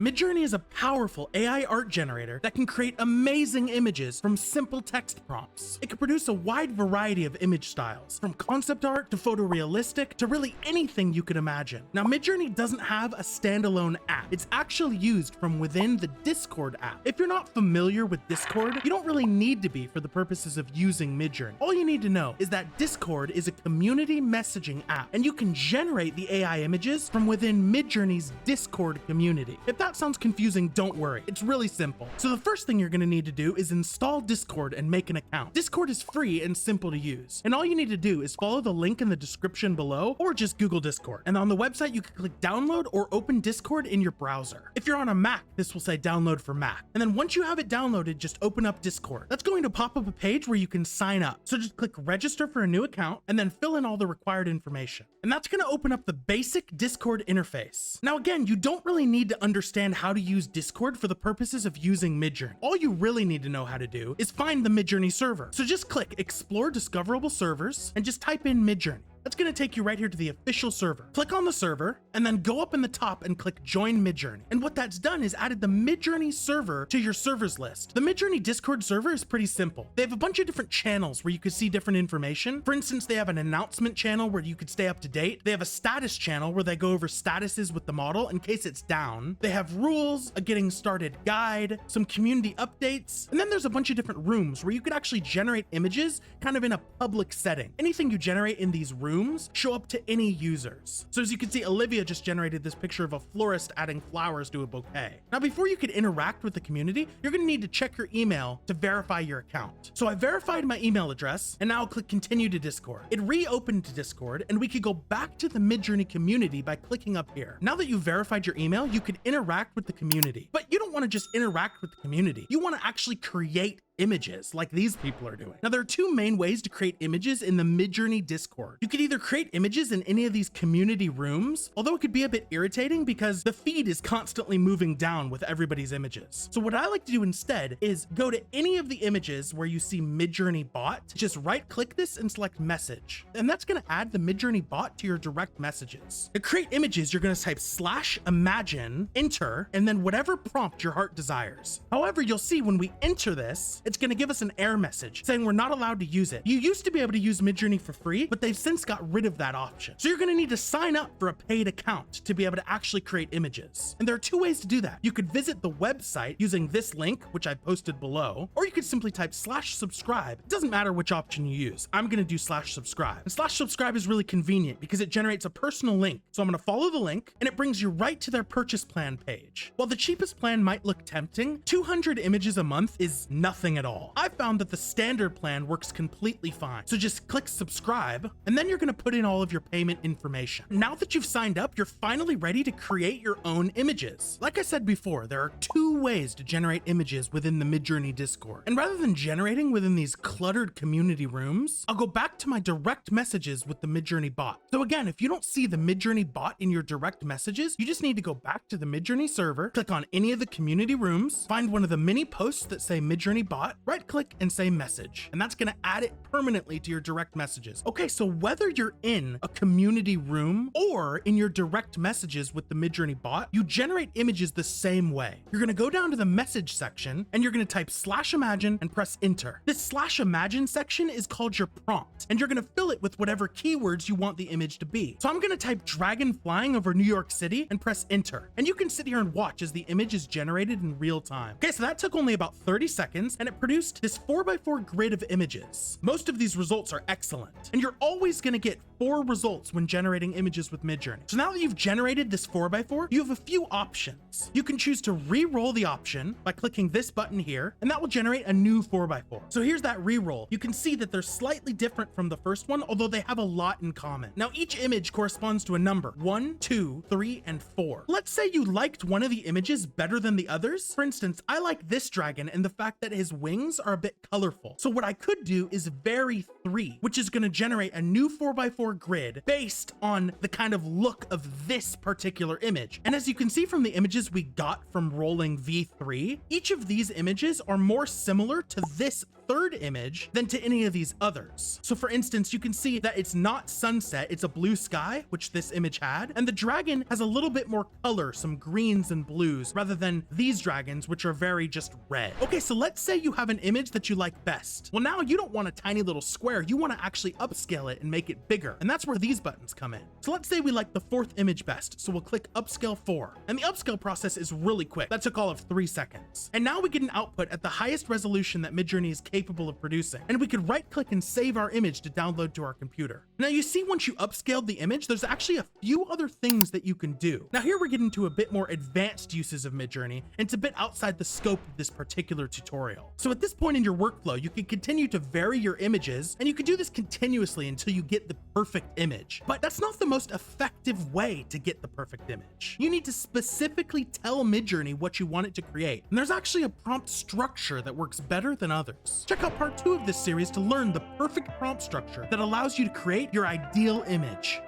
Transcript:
Midjourney is a powerful AI art generator that can create amazing images from simple text prompts. It can produce a wide variety of image styles, from concept art to photorealistic to really anything you could imagine. Now, Midjourney doesn't have a standalone app. It's actually used from within the Discord app. If you're not familiar with Discord, you don't really need to be for the purposes of using Midjourney. All you need to know is that Discord is a community messaging app, and you can generate the AI images from within Midjourney's Discord community. If that sounds confusing, don't worry. It's really simple. So the first thing you're going to need to do is install Discord and make an account. Discord is free and simple to use. And all you need to do is follow the link in the description below or just Google Discord. And on the website, you can click download or open Discord in your browser. If you're on a Mac, this will say download for Mac. And then once you have it downloaded, just open up Discord. That's going to pop up a page where you can sign up. So just click register for a new account and then fill in all the required information. And that's going to open up the basic Discord interface. Now again, you don't really need to understand how to use Discord for the purposes of using Midjourney. All you really need to know how to do is find the Midjourney server. So just click explore discoverable servers and just type in Midjourney. That's going to take you right here to the official server. Click on the server and then go up in the top and click join Midjourney. And what that's done is added the Midjourney server to your servers list. The Midjourney Discord server is pretty simple. They have a bunch of different channels where you can see different information. For instance, they have an announcement channel where you could stay up to date. They have a status channel where they go over statuses with the model in case it's down. They have rules, a getting started guide, some community updates, and then there's a bunch of different rooms where you could actually generate images kind of in a public setting. Anything you generate in these rooms show up to any users. So as you can see, Olivia just generated this picture of a florist adding flowers to a bouquet. Now, before you could interact with the community, you're going to need to check your email to verify your account. So I verified my email address and now I'll click continue to Discord. It reopened to Discord and we could go back to the Midjourney community by clicking up here. Now that you've verified your email, you can interact with the community, but you don't want to just interact with the community. You want to actually create images like these people are doing. Now, there are two main ways to create images in the Midjourney Discord. You could either create images in any of these community rooms, although it could be a bit irritating because the feed is constantly moving down with everybody's images. So what I like to do instead is go to any of the images where you see Midjourney bot, just right click this and select message. And that's going to add the Midjourney bot to your direct messages. To create images, you're going to type /imagine, enter, and then whatever prompt your heart desires. However, you'll see when we enter this, it's going to give us an error message saying we're not allowed to use it. You used to be able to use Midjourney for free, but they've since got rid of that option. So you're going to need to sign up for a paid account to be able to actually create images. And there are two ways to do that. You could visit the website using this link, which I posted below, or you could simply type /subscribe. It doesn't matter which option you use. I'm going to do /subscribe. And /subscribe is really convenient because it generates a personal link. So I'm going to follow the link and it brings you right to their purchase plan page. While the cheapest plan might look tempting, 200 images a month is nothing at all. I found that the standard plan works completely fine. So just click subscribe, and then you're going to put in all of your payment information. Now that you've signed up, you're finally ready to create your own images. Like I said before, there are two ways to generate images within the Midjourney Discord. And rather than generating within these cluttered community rooms, I'll go back to my direct messages with the Midjourney bot. So again, if you don't see the Midjourney bot in your direct messages, you just need to go back to the Midjourney server, click on any of the community rooms, find one of the mini posts that say Midjourney bot, right click and say message, and that's going to add it permanently to your direct messages. Okay, so whether you're in a community room or in your direct messages with the Midjourney bot, you generate images the same way. You're going to go down to the message section and you're going to type /imagine and press enter. This /imagine section is called your prompt, and you're going to fill it with whatever keywords you want the image to be. So I'm going to type dragon flying over New York City and press enter, and you can sit here and watch as the image is generated in real time. Okay, so that took only about 30 seconds and it produced this 4x4 grid of images. Most of these results are excellent, and you're always going to get 4 results when generating images with Midjourney. So now that you've generated this 4x4, you have a few options. You can choose to re-roll the option by clicking this button here, and that will generate a new 4x4. So here's that re-roll. You can see that they're slightly different from the first one, although they have a lot in common. Now each image corresponds to a number 1, 2, 3, and 4. Let's say you liked one of the images better than the others. For instance, I like this dragon and the fact that his wings are a bit colorful. So what I could do is vary 3, which is going to generate a new 4x4 grid based on the kind of look of this particular image. And as you can see from the images we got from rolling V3, each of these images are more similar to this third image than to any of these others. So for instance, you can see that it's not sunset, it's a blue sky, which this image had, and the dragon has a little bit more color, some greens and blues, rather than these dragons, which are very just red. Okay, so let's say you have an image that you like best. Well, now you don't want a tiny little square, you want to actually upscale it and make it bigger, and that's where these buttons come in. So let's say we like the 4th image best, so we'll click upscale 4, and the upscale process is really quick. That took all of 3 seconds. And now we get an output at the highest resolution that Midjourney is capable of producing, and we could right click and save our image to download to our computer. Now you see, once you upscaled the image, there's actually a few other things that you can do. Now here we're getting to a bit more advanced uses of Midjourney, and it's a bit outside the scope of this particular tutorial. So at this point in your workflow, you can continue to vary your images, and you can do this continuously until you get the perfect image. But that's not the most effective way to get the perfect image. You need to specifically tell Midjourney what you want it to create, and there's actually a prompt structure that works better than others. Check out part 2 of this series to learn the perfect prompt structure that allows you to create your ideal image.